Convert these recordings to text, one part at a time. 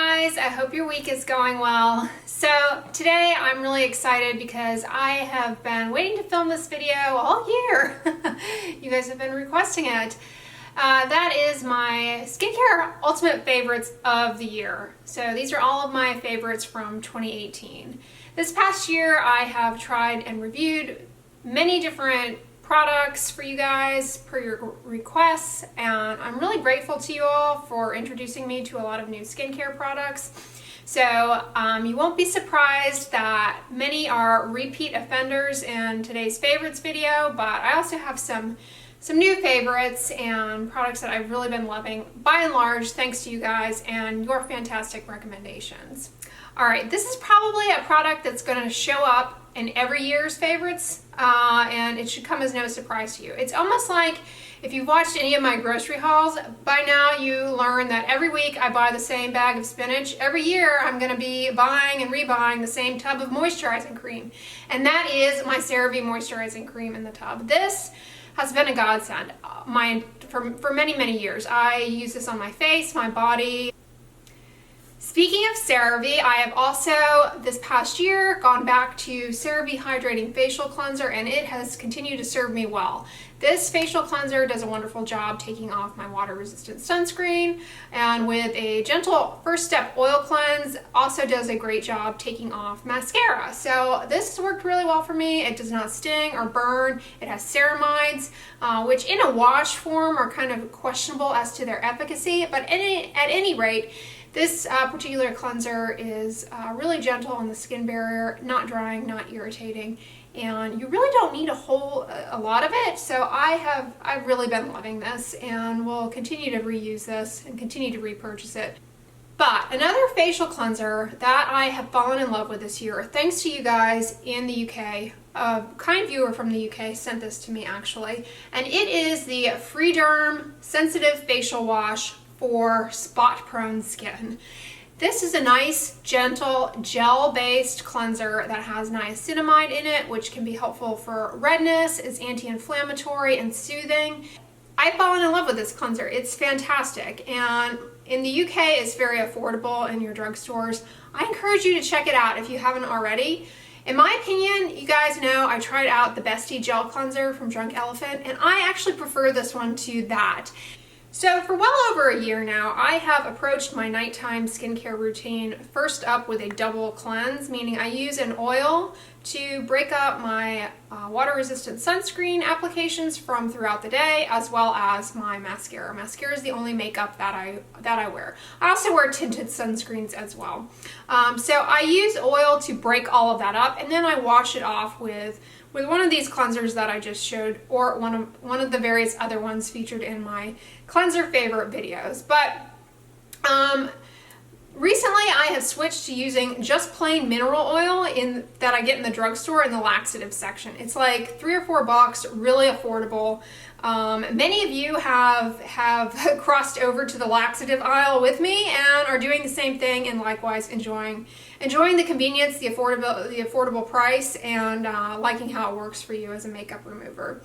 guys, I hope your week is going well. So today I'm really excited because I have been waiting to film this video all year. You guys have been requesting it. That is my skincare ultimate favorites of the year. So these are all of my favorites from 2018. This past year I have tried and reviewed many different products for you guys per your requests, and I'm really grateful to you all for introducing me to a lot of new skincare products. So you won't be surprised that many are repeat offenders in today's favorites video, but I also have some new favorites and products that I've really been loving by and large thanks to you guys and your fantastic recommendations. Alright, this is probably a product that's going to show up in every year's favorites, and it should come as no surprise to you. It's almost like if you've watched any of my grocery hauls, by now you learn that every week I buy the same bag of spinach. Every year I'm going to be buying and rebuying the same tub of moisturizing cream, and that is my CeraVe moisturizing cream in the tub. This has been a godsend for many years. I use this on my face, my body. Speaking of CeraVe, I have also this past year gone back to CeraVe Hydrating Facial Cleanser, and it has continued to serve me well. This facial cleanser does a wonderful job taking off my water-resistant sunscreen, and with a gentle first step oil cleanse, also does a great job taking off mascara. So this has worked really well for me. It does not sting or burn. It has ceramides, which in a wash form are kind of questionable as to their efficacy, but at any rate, this particular cleanser is really gentle on the skin barrier, not drying, not irritating, and you really don't need a lot of it. So I've really been loving this, and will continue to reuse this and continue to repurchase it. But another facial cleanser that I have fallen in love with this year, thanks to you guys in the UK, a kind viewer from the UK sent this to me actually, and it is the Freederm Sensitive Facial Wash for spot-prone skin. This is a nice, gentle, gel-based cleanser that has niacinamide in it, which can be helpful for redness, is anti-inflammatory and soothing. I've fallen in love with this cleanser. It's fantastic, and in the UK it's very affordable in your drugstores. I encourage you to check it out if you haven't already. In my opinion, you guys know I tried out the Bestie Gel Cleanser from Drunk Elephant, and I actually prefer this one to that. So for well over a year now, I have approached my nighttime skincare routine first up with a double cleanse, meaning I use an oil to break up my water-resistant sunscreen applications from throughout the day, as well as my mascara. Mascara is the only makeup that I wear. I also wear tinted sunscreens as well. So I use oil to break all of that up, and then I wash it off with one of these cleansers that I just showed, or one of the various other ones featured in my cleanser favorite videos. But recently I have switched to using just plain mineral oil that I get in the drugstore in the laxative section. It's like $3 or $4, really affordable. Many of you have crossed over to the laxative aisle with me and are doing the same thing, and likewise enjoying the convenience, the affordable price, and liking how it works for you as a makeup remover.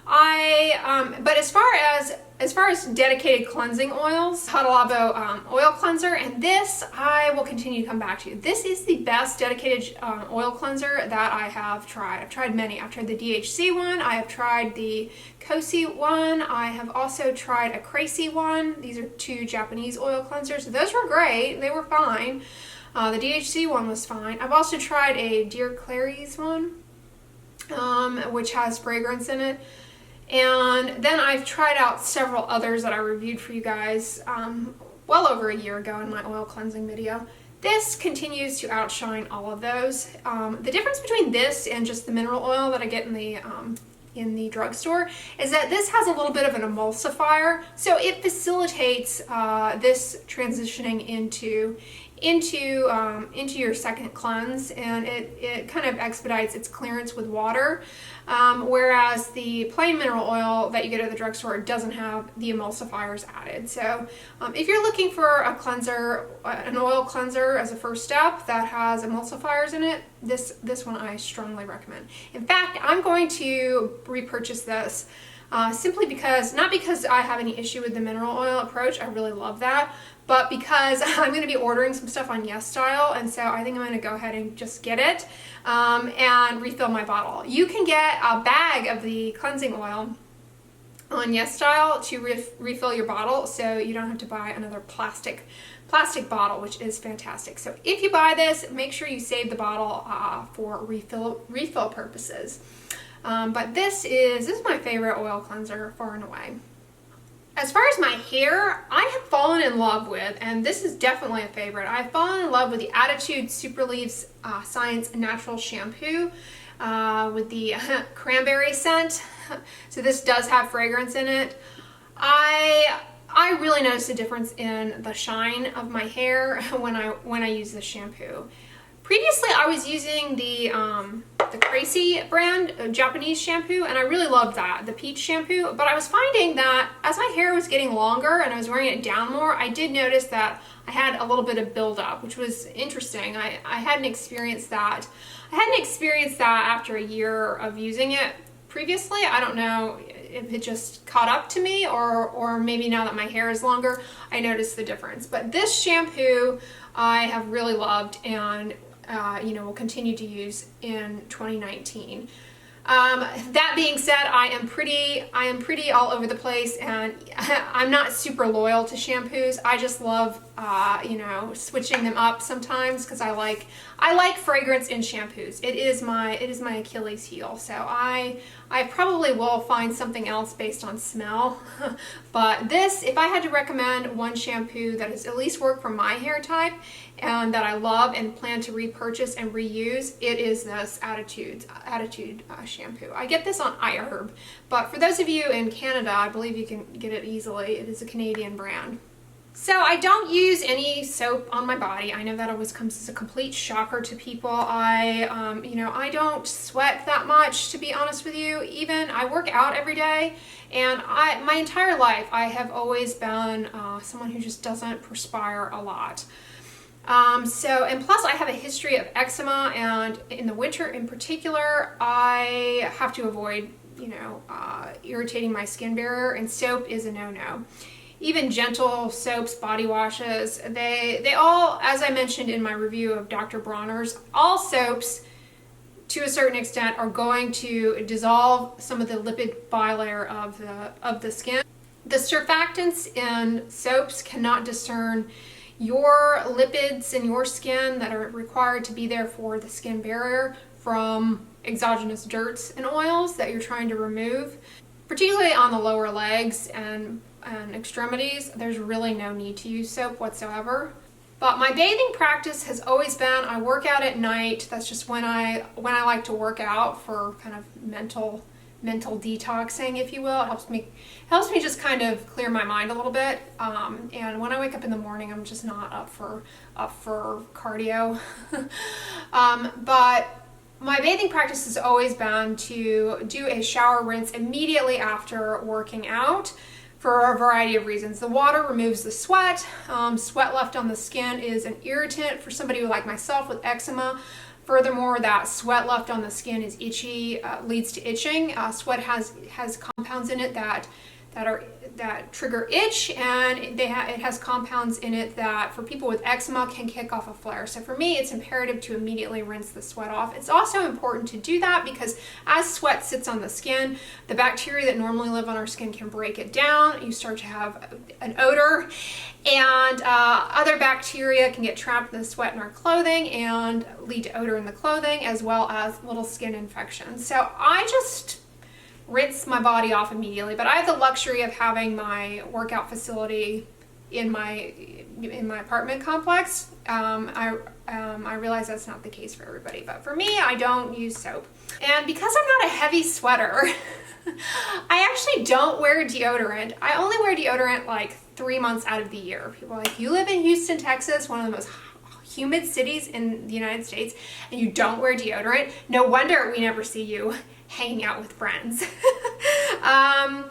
But as far as dedicated cleansing oils, Hada oil cleanser, and this I will continue to come back to. This is the best dedicated oil cleanser that I have tried. I've tried many. I've tried the DHC one, I have tried the Kosi one, I have also tried a Crazy one. These are two Japanese oil cleansers. Those were great, they were fine. The DHC one was fine. I've also tried a Dear Clary's one, which has fragrance in it. And then I've tried out several others that I reviewed for you guys well over a year ago in my oil cleansing video. This continues to outshine all of those. The difference between this and just the mineral oil that I get in the drugstore is that this has a little bit of an emulsifier, so it facilitates this transitioning into your second cleanse, and it kind of expedites its clearance with water, whereas the plain mineral oil that you get at the drugstore doesn't have the emulsifiers added. So if you're looking for a cleanser, an oil cleanser as a first step that has emulsifiers in it, this one I strongly recommend. In fact, I'm going to repurchase this simply because, not because I have any issue with the mineral oil approach, I really love that, but because I'm going to be ordering some stuff on YesStyle, and so I think I'm going to go ahead and just get it and refill my bottle. You can get a bag of the cleansing oil on YesStyle to refill your bottle, so you don't have to buy another plastic bottle, which is fantastic. So if you buy this, make sure you save the bottle for refill purposes. But this is my favorite oil cleanser far and away. As far as my hair, I have fallen in love with, and this is definitely a favorite, I've fallen in love with the Attitude Super Leaves Science Natural Shampoo with the cranberry scent. So this does have fragrance in it. I really noticed a difference in the shine of my hair when I use this shampoo. Previously, I was using the Crazy brand Japanese shampoo, and I really loved that, the peach shampoo. But I was finding that as my hair was getting longer and I was wearing it down more, I did notice that I had a little bit of buildup, which was interesting. I hadn't experienced that. I hadn't experienced that after a year of using it previously. I don't know if it just caught up to me, or maybe now that my hair is longer, I noticed the difference. But this shampoo I have really loved, and will continue to use in 2019. That being said, I am pretty all over the place, and I'm not super loyal to shampoos. I just love switching them up sometimes because I like fragrance in shampoos. It is my Achilles heel. So I probably will find something else based on smell. But this, if I had to recommend one shampoo that has at least worked for my hair type and that I love and plan to repurchase and reuse, it is this Attitude shampoo. I get this on iHerb, but for those of you in Canada, I believe you can get it easily. It is a Canadian brand. So I don't use any soap on my body. I know that always comes as a complete shocker to people. I don't sweat that much, to be honest with you. Even I work out every day, and my entire life I have always been someone who just doesn't perspire a lot. And plus I have a history of eczema, and in the winter in particular, I have to avoid, irritating my skin barrier, and soap is a no-no. Even gentle soaps, body washes, they all, as I mentioned in my review of Dr. Bronner's, all soaps to a certain extent are going to dissolve some of the lipid bilayer of the skin. The surfactants in soaps cannot discern your lipids in your skin that are required to be there for the skin barrier from exogenous dirts and oils that you're trying to remove. Particularly on the lower legs and extremities, there's really no need to use soap whatsoever. But my bathing practice has always been, I work out at night. That's just when I like to work out for kind of mental detoxing, if you will. It helps me just kind of clear my mind a little bit. And when I wake up in the morning, I'm just not up for cardio. But my bathing practice has always been to do a shower rinse immediately after working out for a variety of reasons. The water removes the sweat. Sweat left on the skin is an irritant for somebody like myself with eczema. Furthermore, that sweat left on the skin is itchy, leads to itching. Sweat has compounds in it that trigger itch, and it has compounds in it that for people with eczema can kick off a flare. So for me, it's imperative to immediately rinse the sweat off. It's also important to do that because as sweat sits on the skin, the bacteria that normally live on our skin can break it down. You start to have an odor, and other bacteria can get trapped in the sweat in our clothing and lead to odor in the clothing, as well as little skin infections. So I just rinse my body off immediately, but I have the luxury of having my workout facility in my apartment complex. I realize that's not the case for everybody, but for me, I don't use soap. And because I'm not a heavy sweater, I actually don't wear deodorant. I only wear deodorant like 3 months out of the year. People are like, you live in Houston, Texas, one of the most humid cities in the United States, and you don't wear deodorant? No wonder we never see you hanging out with friends. I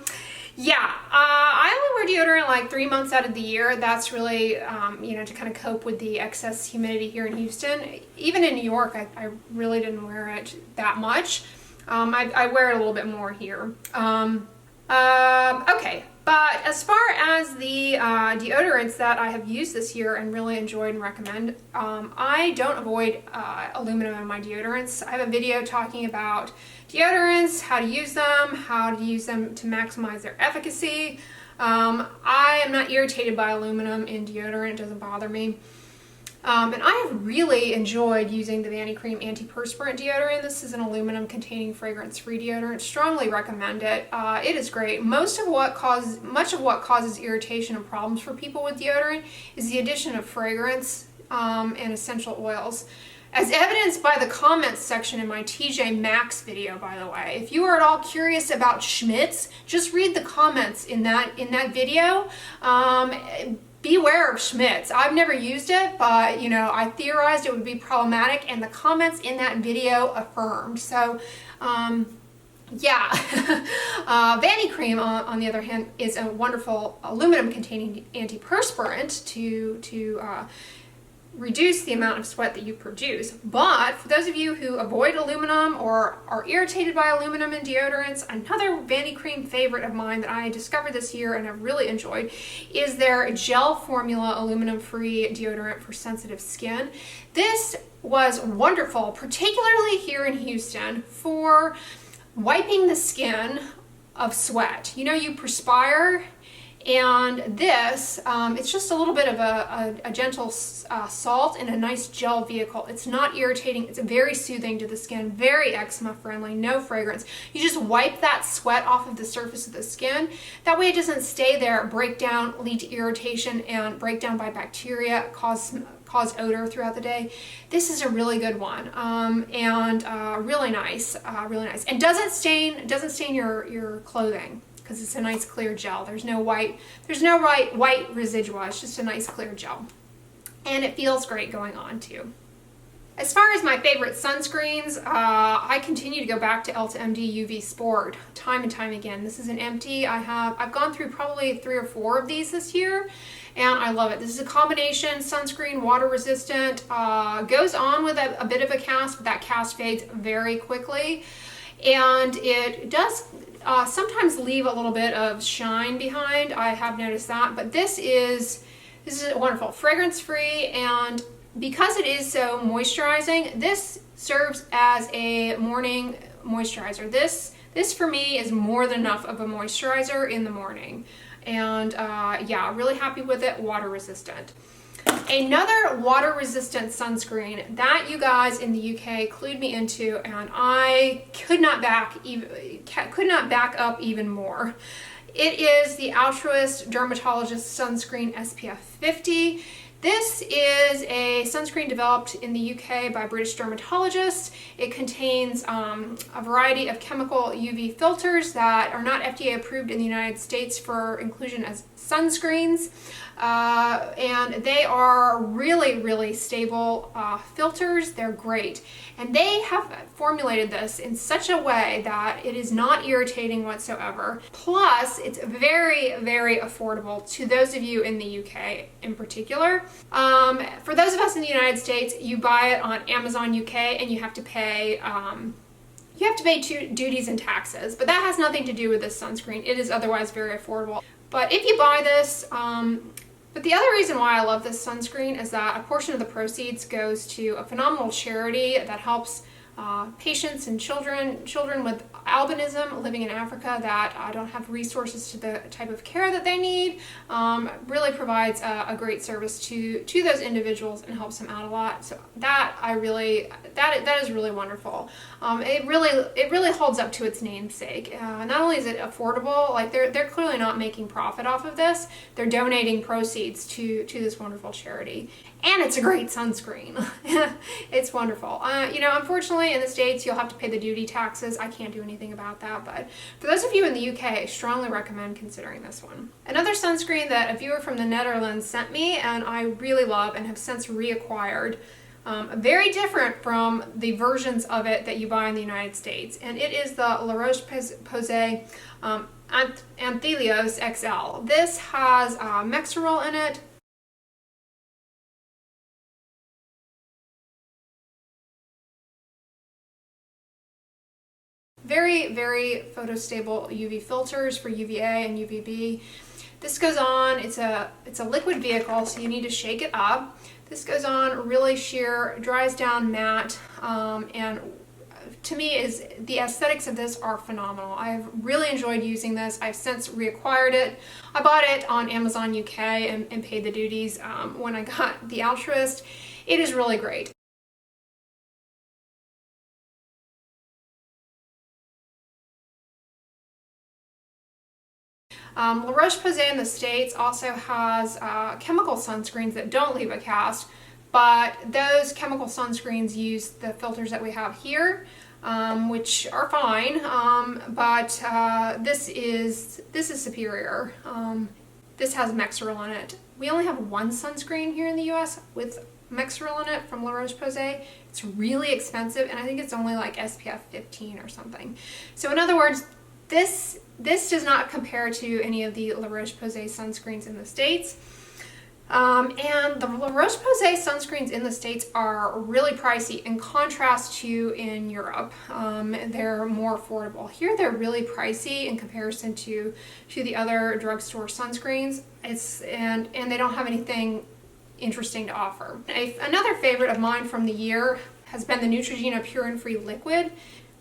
only wear deodorant like 3 months out of the year. That's really, to kind of cope with the excess humidity here in Houston. Even in New York, I really didn't wear it that much. I wear it a little bit more here. Okay, but as far as the deodorants that I have used this year and really enjoyed and recommend, I don't avoid aluminum in my deodorants. I have a video talking about deodorants, how to use them to maximize their efficacy. I am not irritated by aluminum in deodorant, it doesn't bother me. And I have really enjoyed using the Vani Cream Antiperspirant Deodorant. This is an aluminum containing fragrance-free deodorant. Strongly recommend it. It is great. Much of what causes irritation and problems for people with deodorant is the addition of fragrance and essential oils. As evidenced by the comments section in my TJ Maxx video, by the way. If you are at all curious about Schmidt's, just read the comments in that video. Beware of Schmidt's. I've never used it, but you know, I theorized it would be problematic, and the comments in that video affirmed. So, yeah. Vani Cream, on the other hand, is a wonderful aluminum-containing antiperspirant to reduce the amount of sweat that you produce. But for those of you who avoid aluminum or are irritated by aluminum in deodorants, another Vani Cream favorite of mine that I discovered this year and have really enjoyed is their gel formula aluminum-free deodorant for sensitive skin. This was wonderful, particularly here in Houston, for wiping the skin of sweat. You know, you perspire, and this, it's just a little bit of a gentle salt in a nice gel vehicle. It's not irritating, it's very soothing to the skin, very eczema friendly, no fragrance. You just wipe that sweat off of the surface of the skin. That way it doesn't stay there, break down, lead to irritation, and break down by bacteria, cause odor throughout the day. This is a really good one, and really nice, and doesn't stain your clothing, because it's a nice clear gel. There's no white residua. It's just a nice clear gel, and it feels great going on too. As far as my favorite sunscreens, I continue to go back to Elta MD UV Sport time and time again. This is an empty. I've gone through probably 3 or 4 of these this year, and I love it. This is a combination sunscreen, water resistant, goes on with a bit of a cast, but that cast fades very quickly, and it does sometimes leave a little bit of shine behind. I have noticed that, but this is wonderful, fragrance free, and because it is so moisturizing, this serves as a morning moisturizer. This for me is more than enough of a moisturizer in the morning, and yeah, really happy with it. Water resistant. Another water resistant sunscreen that you guys in the UK clued me into, and I could not back up even more. It is the Altruist Dermatologist Sunscreen SPF 50. This is a sunscreen developed in the UK by British dermatologists. It contains a variety of chemical UV filters that are not FDA approved in the United States for inclusion as sunscreens. And they are really stable filters. They're great. And they have formulated this in such a way that it is not irritating whatsoever. Plus, it's very affordable to those of you in the UK in particular. For those of us in the United States, you buy it on Amazon UK and you have to pay duties and taxes, but that has nothing to do with this sunscreen. It is otherwise very affordable. But if you buy this, but the other reason why I love this sunscreen is that a portion of the proceeds goes to a phenomenal charity that helps patients and children with albinism living in Africa that don't have resources to the type of care that they need. Really provides a great service to those individuals and helps them out a lot. So that is really wonderful. It really holds up to its namesake. Not only is it affordable, like they're clearly not making profit off of this. They're donating proceeds to this wonderful charity. And it's a great sunscreen. It's wonderful. You know, unfortunately in the States you'll have to pay the duty taxes. I can't do anything about that, but for those of you in the UK, I strongly recommend considering this one. Another sunscreen that a viewer from the Netherlands sent me and I really love and have since reacquired, very different from the versions of it that you buy in the United States, and it is the Roche Posay Anthelios XL. This has Mexerol in it. Very, very photostable UV filters for UVA and UVB. This goes on, it's a liquid vehicle, so you need to shake it up. This goes on really sheer, dries down matte, and to me the aesthetics of this are phenomenal. I've really enjoyed using this. I've since reacquired it. I bought it on Amazon UK and paid the duties when I got the Altruist. It is really great. Roche Posay in the States also has chemical sunscreens that don't leave a cast, but those chemical sunscreens use the filters that we have here, which are fine, but this is superior. This has Mexeryl in it. We only have one sunscreen here in the US with Mexeryl in it from La Roche Posay. It's really expensive, and I think it's only like SPF 15 or something. So in other words, this does not compare to any of the La Roche Posay sunscreens in the States. And the La Roche Posay sunscreens in the States are really pricey in contrast to in Europe. They're more affordable. Here they're really pricey in comparison to the other drugstore sunscreens. And they don't have anything interesting to offer. Another favorite of mine from the year has been the Neutrogena Pure and Free Liquid.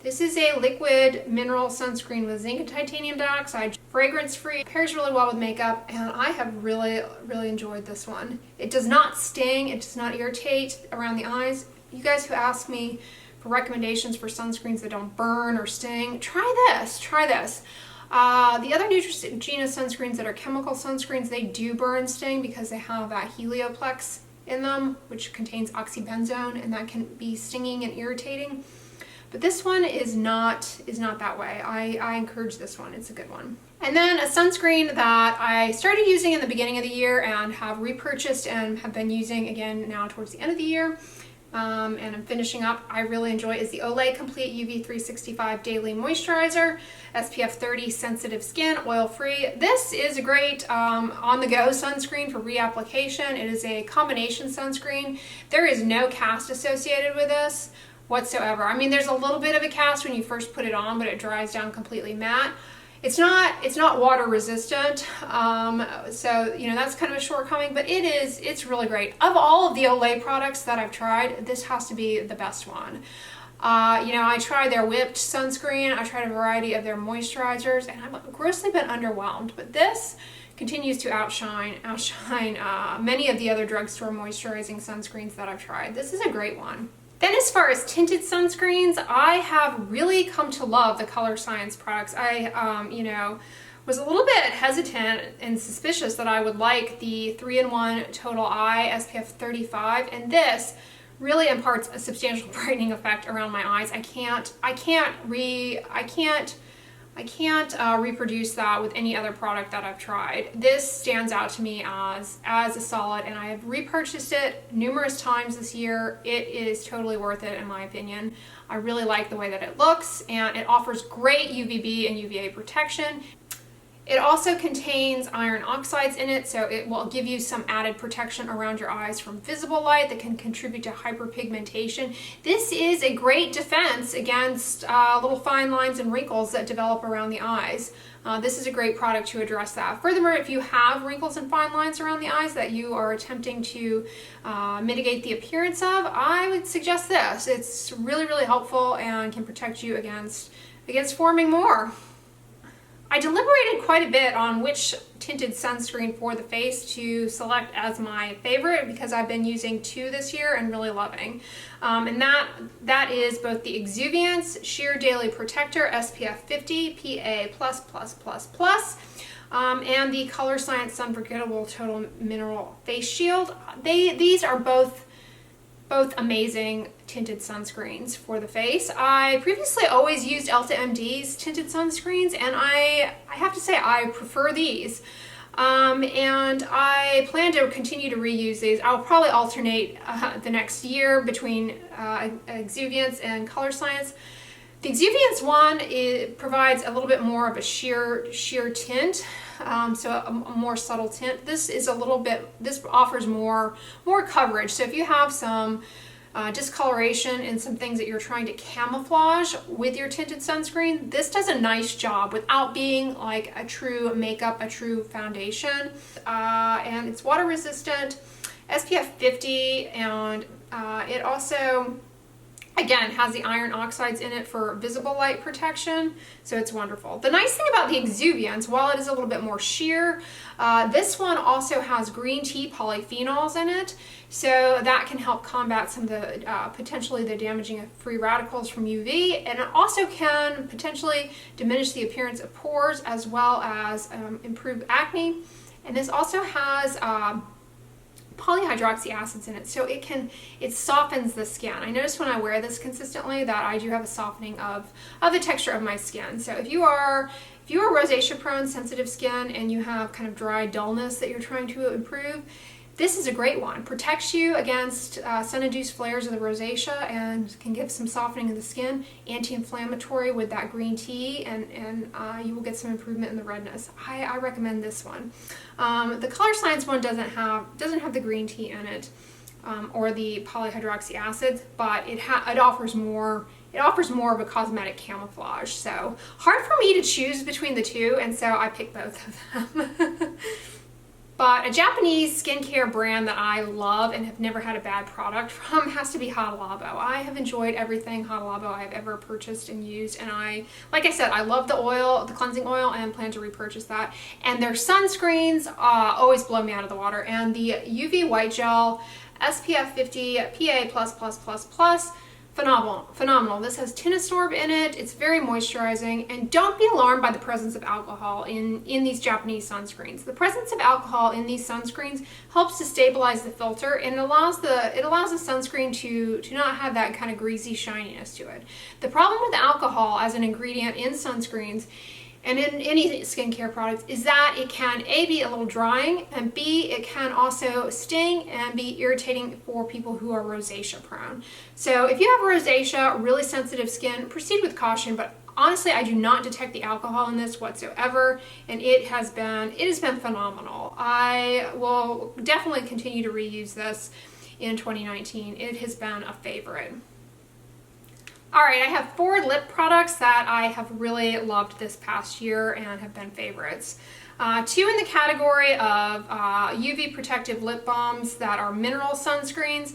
This is a liquid mineral sunscreen with zinc and titanium dioxide, fragrance-free, pairs really well with makeup, and I have really, really enjoyed this one. It does not sting, it does not irritate around the eyes. You guys who ask me for recommendations for sunscreens that don't burn or sting, try this, try this. The other Neutrogena sunscreens that are chemical sunscreens, they do burn and sting because they have that helioplex in them, which contains oxybenzone, and that can be stinging and irritating. But this one is not that way. I encourage this one. It's a good one. And then a sunscreen that I started using in the beginning of the year and have repurchased and have been using again now towards the end of the year, and I'm finishing up, I really enjoy, is the Olay Complete UV 365 Daily Moisturizer, SPF 30, sensitive skin, oil-free. This is a great on-the-go sunscreen for reapplication. It is a combination sunscreen. There is no cast associated with this whatsoever. I mean, there's a little bit of a cast when you first put it on, but it dries down completely matte. It's not water resistant, so you know that's kind of a shortcoming, but it's really great. Of all of the Olay products that I've tried, this has to be the best one. You know, I tried their whipped sunscreen, I tried a variety of their moisturizers, and I've grossly been underwhelmed, but this continues to outshine many of the other drugstore moisturizing sunscreens that I've tried. This is a great one. Then as far as tinted sunscreens, I have really come to love the Color Science products. I, you know, was a little bit hesitant and suspicious that I would like the 3-in-1 Total Eye SPF 35, and this really imparts a substantial brightening effect around my eyes. I can't reproduce that with any other product that I've tried. This stands out to me as a solid, and I have repurchased it numerous times this year. It is totally worth it in my opinion. I really like the way that it looks, and it offers great UVB and UVA protection. It also contains iron oxides in it, so it will give you some added protection around your eyes from visible light that can contribute to hyperpigmentation. This is a great defense against little fine lines and wrinkles that develop around the eyes. This is a great product to address that. Furthermore, if you have wrinkles and fine lines around the eyes that you are attempting to mitigate the appearance of, I would suggest this. It's really, really helpful and can protect you against forming more. I deliberated quite a bit on which tinted sunscreen for the face to select as my favorite because I've been using two this year and really loving. And that is both the Exuviance Sheer Daily Protector SPF 50 PA++++, and the Color Science Unforgettable Total Mineral Face Shield. These are both amazing tinted sunscreens for the face. I previously always used Elta MD's tinted sunscreens, and I have to say I prefer these. And I plan to continue to reuse these. I'll probably alternate the next year between Exuviance and Color Science. The Exuviance one, it provides a little bit more of a sheer tint, so a more subtle tint. This is a little bit, this offers more coverage. So if you have some discoloration and some things that you're trying to camouflage with your tinted sunscreen, this does a nice job without being like a true makeup, a true foundation. And it's water resistant, SPF 50, and it also, again, has the iron oxides in it for visible light protection, so it's wonderful. The nice thing about the exuviance, while it is a little bit more sheer, this one also has green tea polyphenols in it, so that can help combat some of the potentially the damaging free radicals from UV, and it also can potentially diminish the appearance of pores as well as improve acne. And this also has polyhydroxy acids in it, so it softens the skin. I notice when I wear this consistently that I do have a softening of the texture of my skin. So if you are rosacea prone, sensitive skin, and you have kind of dry dullness that you're trying to improve, this is a great one. Protects you against sun-induced flares of the rosacea and can give some softening of the skin. Anti-inflammatory with that green tea, and you will get some improvement in the redness. I recommend this one. The Color Science one doesn't have the green tea in it, or the polyhydroxy acids, but it offers more. It offers more of a cosmetic camouflage. So hard for me to choose between the two, and so I picked both of them. But a Japanese skincare brand that I love and have never had a bad product from has to be Hada Labo. I have enjoyed everything Hada Labo I have ever purchased and used, and like I said, I love the oil, the cleansing oil, and plan to repurchase that. And their sunscreens always blow me out of the water. And the UV White Gel SPF 50 PA++++, phenomenal. This has tinosorb in it. It's very moisturizing, and don't be alarmed by the presence of alcohol in these Japanese sunscreens. The presence of alcohol in these sunscreens helps to stabilize the filter, and it allows the sunscreen to not have that kind of greasy shininess to it. The problem with alcohol as an ingredient in sunscreens and in any skincare products is that it can A, be a little drying, and B, it can also sting and be irritating for people who are rosacea prone. So if you have rosacea, really sensitive skin, proceed with caution, but honestly, I do not detect the alcohol in this whatsoever, and it has been phenomenal. I will definitely continue to reuse this in 2019. It has been a favorite. All right, I have 4 lip products that I have really loved this past year and have been favorites. 2 in the category of UV protective lip balms that are mineral sunscreens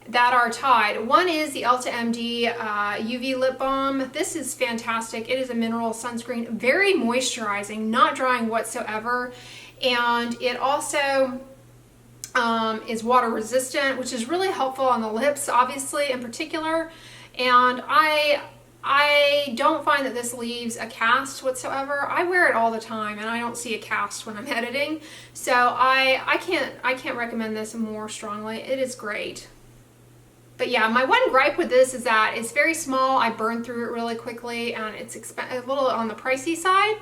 that are tied. One is the Elta MD UV Lip Balm. This is fantastic. It is a mineral sunscreen, very moisturizing, not drying whatsoever, and it also is water resistant, which is really helpful on the lips, obviously, in particular. And I don't find that this leaves a cast whatsoever. I wear it all the time, and I don't see a cast when I'm editing. So I can't recommend this more strongly. It is great. But yeah, my one gripe with this is that it's very small. I burn through it really quickly, and it's a little on the pricey side.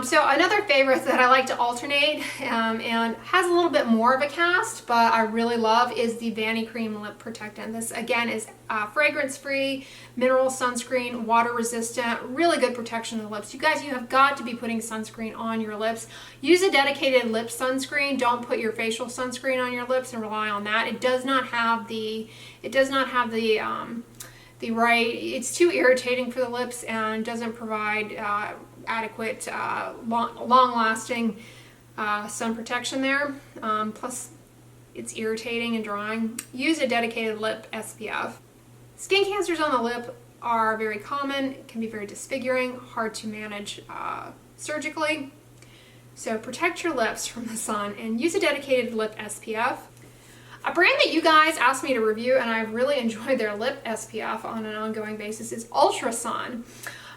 So another favorite that I like to alternate and has a little bit more of a cast, but I really love, is the Vani Cream Lip Protectant. This again is fragrance-free, mineral sunscreen, water resistant, really good protection of the lips. You guys, you have got to be putting sunscreen on your lips. Use a dedicated lip sunscreen. Don't put your facial sunscreen on your lips and rely on that. It does not have the right, it's too irritating for the lips and doesn't provide adequate long-lasting sun protection there. Plus it's irritating and drying. Use a dedicated lip SPF. Skin cancers on the lip are very common, can be very disfiguring, hard to manage surgically. So protect your lips from the sun and use a dedicated lip SPF. A brand that you guys asked me to review, and I've really enjoyed their lip SPF on an ongoing basis, is Ultrasun.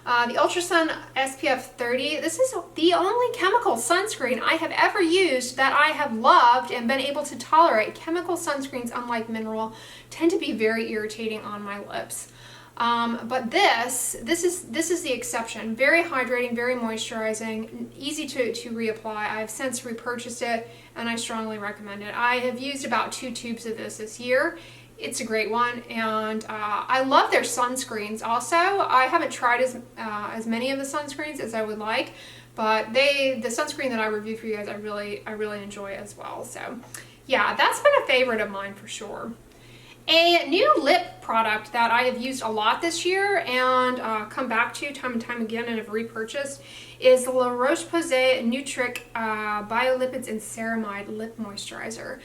The Ultrasun SPF 30. This is the only chemical sunscreen I have ever used that I have loved and been able to tolerate. Chemical sunscreens, unlike mineral, tend to be very irritating on my lips. But this is the exception. Very hydrating, very moisturizing, easy to reapply. I've since repurchased it, and I strongly recommend it. I have used about 2 tubes of this year. It's a great one, and I love their sunscreens also. I haven't tried as many of the sunscreens as I would like, but the sunscreen that I reviewed for you guys, I really enjoy as well. So yeah, that's been a favorite of mine for sure. A new lip product that I have used a lot this year and come back to time and time again and have repurchased is the Roche Posay Nutric Biolipids and Ceramide Lip Moisturizer.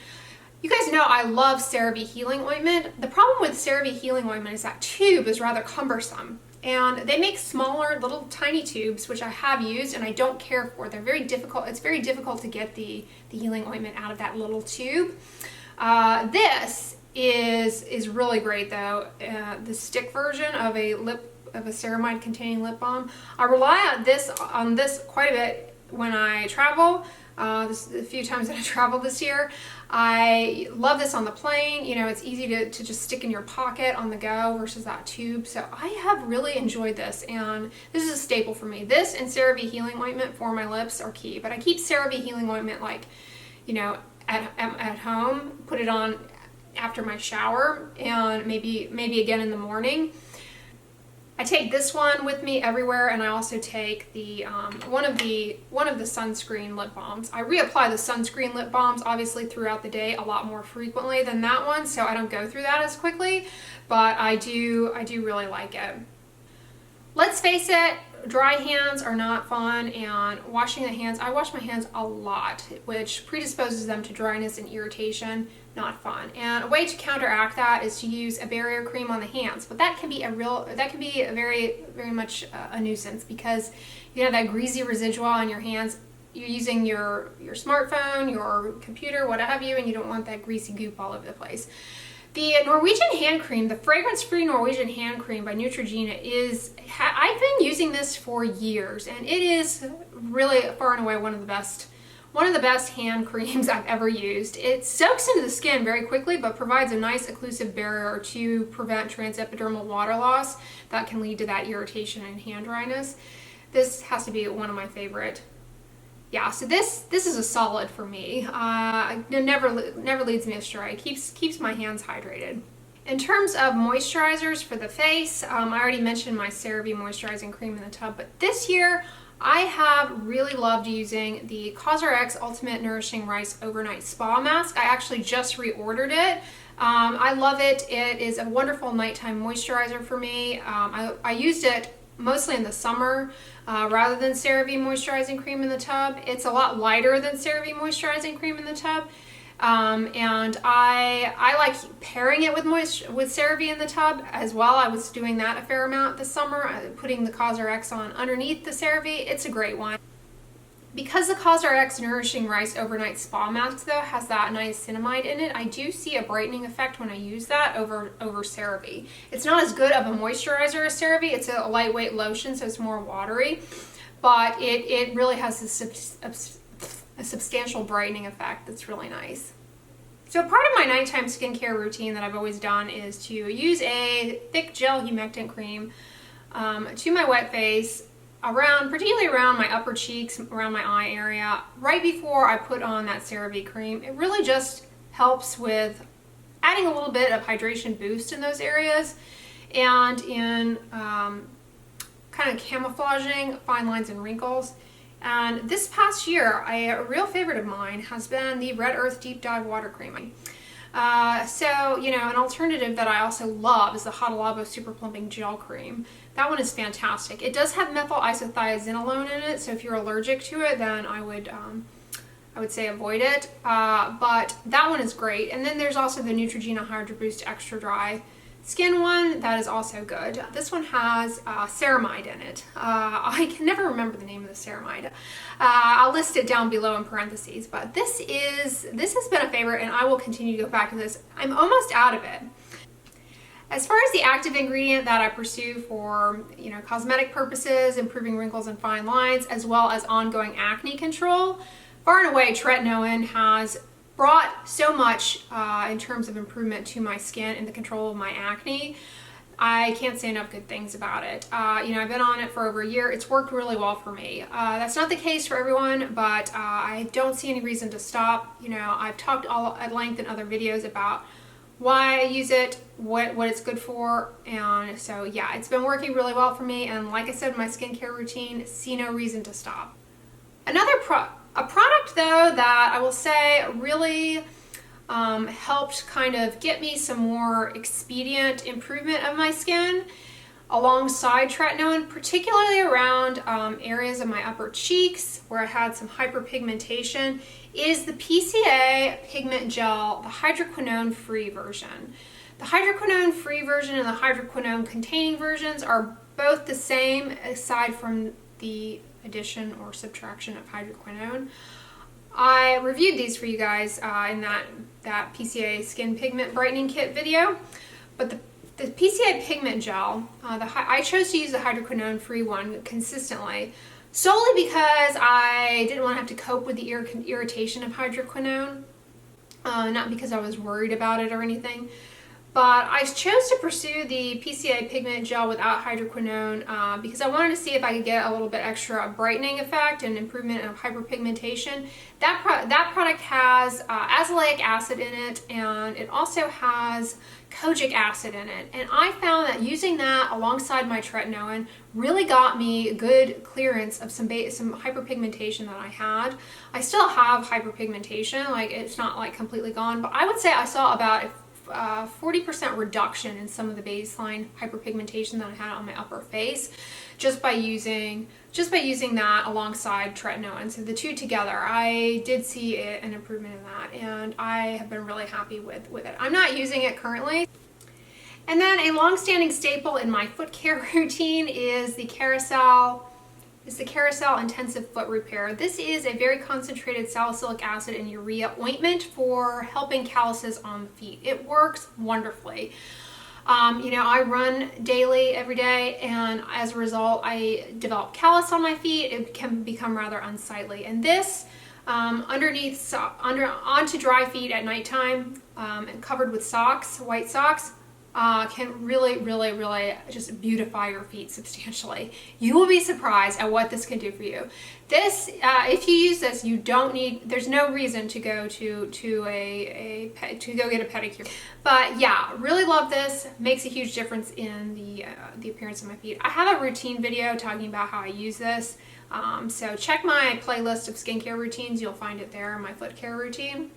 You guys know I love CeraVe Healing Ointment. The problem with CeraVe Healing Ointment is that tube is rather cumbersome. And they make smaller little tiny tubes, which I have used and I don't care for. They're very difficult. It's very difficult to get the healing ointment out of that little tube. This is really great though. The stick version of a ceramide containing lip balm. I rely on this quite a bit when I travel. A few times that I traveled this year. I love this on the plane. You know, it's easy to just stick in your pocket on the go versus that tube. So I have really enjoyed this, and this is a staple for me. This and CeraVe Healing Ointment for my lips are key, but I keep CeraVe Healing Ointment, like, you know, at home, put it on after my shower and maybe again in the morning. I take this one with me everywhere, and I also take the one of the sunscreen lip balms. I reapply the sunscreen lip balms obviously throughout the day a lot more frequently than that one, so I don't go through that as quickly, but I do really like it. Let's face it, dry hands are not fun, and washing the hands, I wash my hands a lot, which predisposes them to dryness and irritation. Not fun. And a way to counteract that is to use a barrier cream on the hands, but that can be a very much a nuisance, because you know that greasy residual on your hands. You're using your smartphone, your computer, what have you, and you don't want that greasy goop all over the place. The Norwegian hand cream, the fragrance-free Norwegian hand cream by Neutrogena I've been using this for years, and it is really far and away one of the best hand creams I've ever used. It soaks into the skin very quickly, but provides a nice occlusive barrier to prevent transepidermal water loss that can lead to that irritation and hand dryness. This has to be one of my favorite. Yeah, so this is a solid for me. It never leads me astray. It keeps my hands hydrated. In terms of moisturizers for the face, I already mentioned my CeraVe moisturizing cream in the tub, but this year I have really loved using the COSRX Ultimate Nourishing Rice Overnight Spa Mask. I actually just reordered it. I love it. It is a wonderful nighttime moisturizer for me. I used it mostly in the summer rather than CeraVe moisturizing cream in the tub. It's a lot lighter than CeraVe moisturizing cream in the tub. And I like pairing it with CeraVe in the tub as well. I was doing that a fair amount this summer, putting the COSRX on underneath the CeraVe. It's a great one. Because the COSRX Nourishing Rice Overnight Spa Mask though has that niacinamide in it, I do see a brightening effect when I use that over CeraVe. It's not as good of a moisturizer as CeraVe. It's a lightweight lotion, so it's more watery, but it really has a substantial brightening effect that's really nice. So part of my nighttime skincare routine that I've always done is to use a thick gel humectant cream to my wet face, particularly around my upper cheeks, around my eye area, right before I put on that CeraVe cream. It really just helps with adding a little bit of hydration boost in those areas, and in kind of camouflaging fine lines and wrinkles. And this past year, a real favorite of mine has been the Red Earth Deep Dive Water Cream. So, you know, an alternative that I also love is the Hada Labo Super Plumping Gel Cream. That one is fantastic. It does have methyl isothiazinolone in it, so if you're allergic to it, then I would say avoid it. But that one is great. And then there's also the Neutrogena Hydro Boost Extra Dry Skin one that is also good. This one has ceramide in it. I can never remember the name of the ceramide. I'll list it down below in parentheses, but this has been a favorite, and I will continue to go back to this. I'm almost out of it. As far as the active ingredient that I pursue for, you know, cosmetic purposes, improving wrinkles and fine lines, as well as ongoing acne control, far and away Tretinon has brought so much in terms of improvement to my skin and the control of my acne. I can't say enough good things about it. You know, I've been on it for over a year. It's worked really well for me. That's not the case for everyone, but I don't see any reason to stop. You know, I've talked at length in other videos about why I use it, what it's good for, and so yeah, it's been working really well for me, and like I said in my skincare routine, see no reason to stop. A product though that I will say really helped kind of get me some more expedient improvement of my skin alongside tretinoin, particularly around areas of my upper cheeks where I had some hyperpigmentation, is the PCA Pigment Gel, the hydroquinone-free version. The hydroquinone-free version and the hydroquinone-containing versions are both the same, aside from the addition or subtraction of hydroquinone. I reviewed these for you guys in that PCA Skin Pigment Brightening Kit video, but the PCA Pigment Gel, I chose to use the hydroquinone-free one consistently, solely because I didn't want to have to cope with the irritation of hydroquinone, not because I was worried about it or anything. But I chose to pursue the PCA Pigment Gel without hydroquinone because I wanted to see if I could get a little bit extra brightening effect and improvement of hyperpigmentation. That product has azelaic acid in it, and it also has kojic acid in it. And I found that using that alongside my tretinoin really got me good clearance of some hyperpigmentation that I had. I still have hyperpigmentation, like it's not like completely gone, but I would say I saw about 40% reduction in some of the baseline hyperpigmentation that I had on my upper face just by using that alongside tretinoin. So the two together, I did see an improvement in that, and I have been really happy with it. I'm not using it currently. And then a long-standing staple in my foot care routine is the Carousel Intensive Foot Repair. This is a very concentrated salicylic acid and urea ointment for helping calluses on the feet. It works wonderfully. You know, I run daily every day, and as a result, I develop callus on my feet. It can become rather unsightly. And this, onto dry feet at nighttime, and covered with socks, white socks, can really just beautify your feet substantially. You will be surprised at what this can do for you. This, if you use this, there's no reason to go to go get a pedicure. But yeah, really love this. Makes a huge difference in the appearance of my feet. I have a routine video talking about how I use this. So check my playlist of skincare routines. You'll find it there, my foot care routine.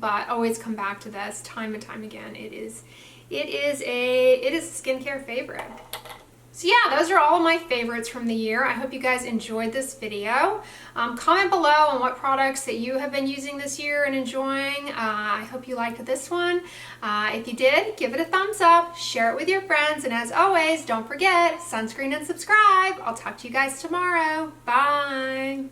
But always come back to this time and time again. It is a skincare favorite. So yeah, those are all of my favorites from the year. I hope you guys enjoyed this video. Comment below on what products that you have been using this year and enjoying. I hope you liked this one. If you did, give it a thumbs up, share it with your friends, and as always, don't forget, sunscreen and subscribe. I'll talk to you guys tomorrow. Bye.